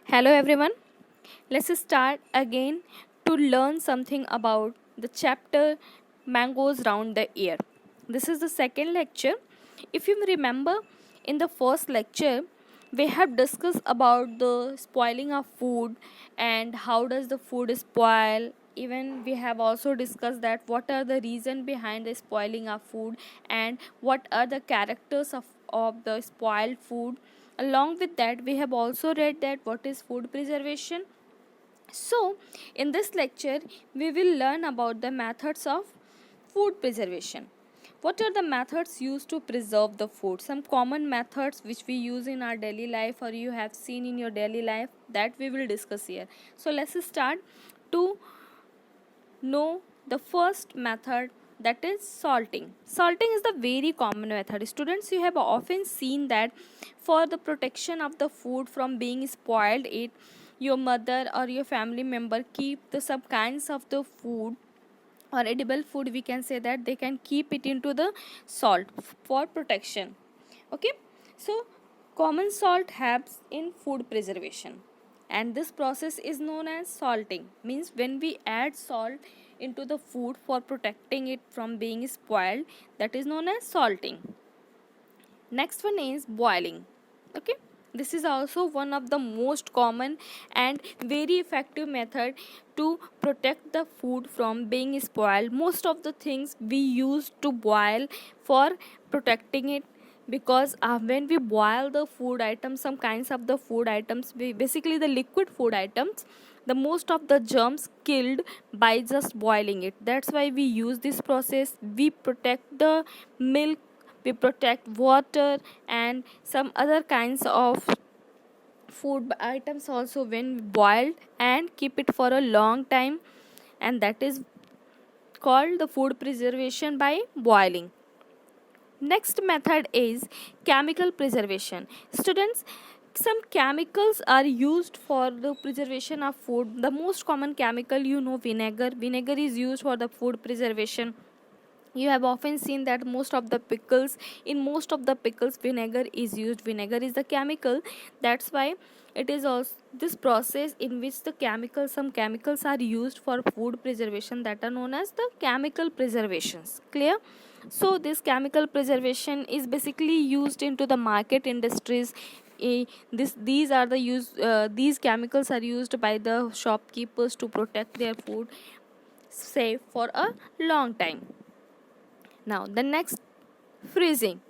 Hello everyone. Let's start again to learn something about the chapter Mangoes Round the Year. This is the second lecture. If you remember, in the first lecture, we have discussed about the spoiling of food and how does the food spoil. Even we have also discussed that what are the reason behind the spoiling of food and what are the characters of the spoiled food. Along with that, we have also read that what is food preservation. So in this lecture we will learn about the methods of food preservation. What are the methods used to preserve the food? Some common methods which we use in our daily life or you have seen in your daily life, that we will discuss here. So let's start to know the first method, that is salting. Salting is the very common method. Students, you have often seen that for the protection of the food from being spoiled, it your mother or your family member keep the some kinds of the food or edible food, we can say that they can keep it into the salt for protection. Okay, so common salt helps in food preservation, and this process is known as salting. Means when we add salt into the food for protecting it from being spoiled, that is known as salting. Next one is boiling. Okay, this is also one of the most common and very effective method to protect the food from being spoiled. Most of the things we use to boil for protecting it, because when we boil the food items, some kinds of the food items, basically the liquid food items, the most of the germs killed by just boiling it. That's why we use this process. We protect the milk, we protect water and some other kinds of food items also when boiled and keep it for a long time, and that is called the food preservation by boiling. Next method is chemical preservation. Students, some chemicals are used for the preservation of food. The most common chemical, vinegar. Vinegar is used for the food preservation. You have often seen that in most of the pickles vinegar is used. Vinegar is the chemical. That's why it is also this process in which some chemicals are used for food preservation, that are known as the chemical preservations. Clear? So this chemical preservation is basically used into the market industries. These chemicals are used by the shopkeepers to protect their food safe for a long time. Now, the next, freezing.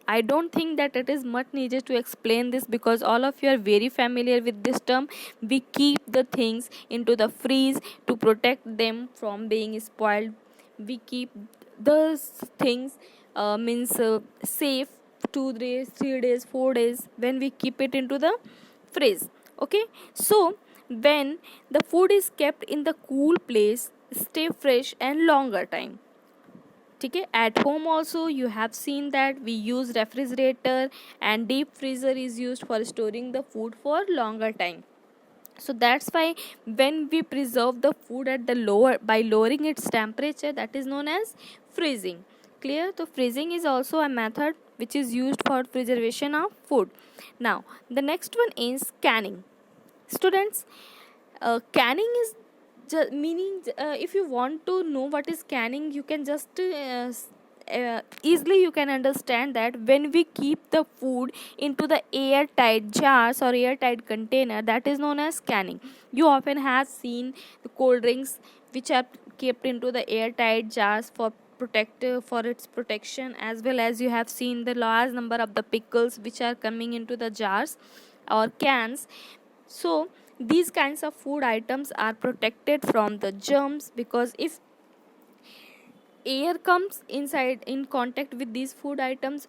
I don't think that it is much needed to explain this because all of you are very familiar with this term. We keep the things into the freeze to protect them from being spoiled. We keep the things safe 2 days, 3 days, 4 days when we keep it into the freeze. Okay, so when the food is kept in the cool place, stay fresh and longer time. Okay, at home also you have seen that we use refrigerator and deep freezer is used for storing the food for longer time. So that's why when we preserve the food at the lower by lowering its temperature, that is known as freezing. Clear? So freezing is also a method which is used for preservation of food. Now the next one is canning. Students, canning is meaning, if you want to know what is canning, you can just easily you can understand that when we keep the food into the airtight jars or airtight container, that is known as canning. You often have seen the cold drinks which are kept into the airtight jars for its protection, as well as you have seen the large number of the pickles which are coming into the jars or cans. So these kinds of food items are protected from the germs, because if air comes inside in contact with these food items,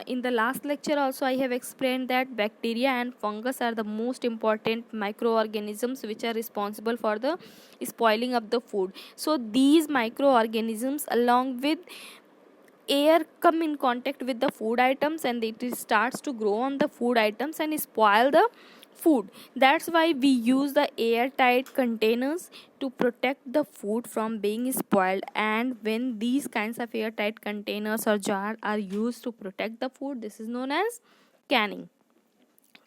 in the last lecture also I have explained that bacteria and fungus are the most important microorganisms which are responsible for the spoiling of the food. So these microorganisms along with air come in contact with the food items and it starts to grow on the food items and spoil the food. That's why we use the airtight containers to protect the food from being spoiled. And when these kinds of airtight containers or jar are used to protect the food, this is known as canning.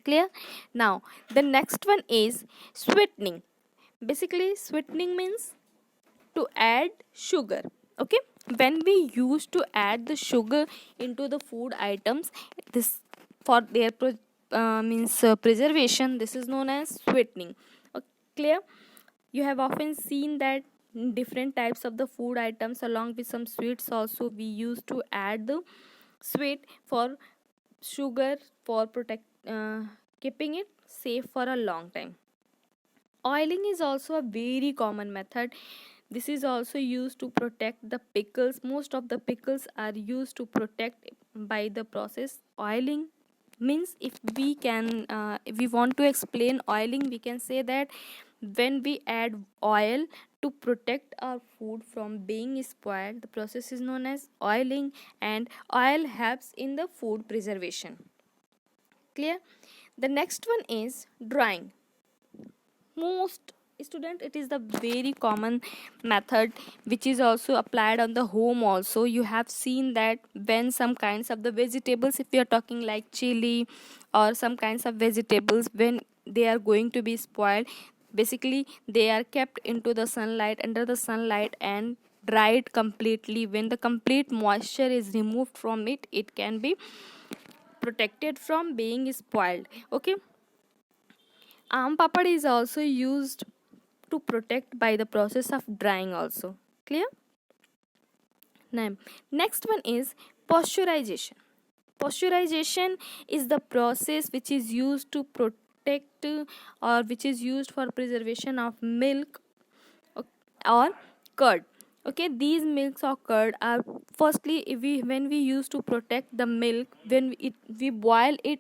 Clear? Now the next one is sweetening. Basically sweetening means to add sugar. Okay, when we used to add the sugar into the food items, this for their preservation, this is known as sweetening. Okay, clear? You have often seen that in different types of the food items along with some sweets also we used to add the sweet for sugar for protect keeping it safe for a long time. Oiling is also a very common method. This is also used to protect the pickles. Most of the pickles are used to protect by the process. Oiling means, if we want to explain oiling, we can say that when we add oil to protect our food from being spoiled, the process is known as oiling, and oil helps in the food preservation. Clear? The next one is drying. Most student, it is the very common method which is also applied on the home also. You have seen that when some kinds of the vegetables, if we are talking like chili or some kinds of vegetables, when they are going to be spoiled, basically they are kept into the sunlight, under the sunlight, and dried completely. When the complete moisture is removed from it, it can be protected from being spoiled. Okay, Aam papad is also used to protect by the process of drying also. Clear? Now, next one is pasteurization. Pasteurization is the process which is used to protect or which is used for preservation of milk or curd. Okay, these milks or curd are firstly, if we when we used to protect the milk, when we boil it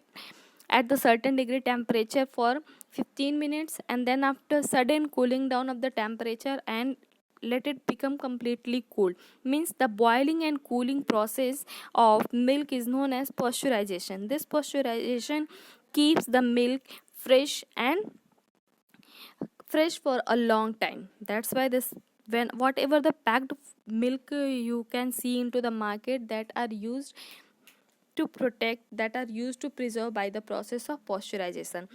at the certain degree temperature for 15 minutes, and then after sudden cooling down of the temperature and let it become completely cool, means the boiling and cooling process of milk is known as pasteurization. This pasteurization keeps the milk fresh and fresh for a long time. That's why this, when whatever the packed milk you can see into the market, that are used to protect, that are used to preserve by the process of pasteurization.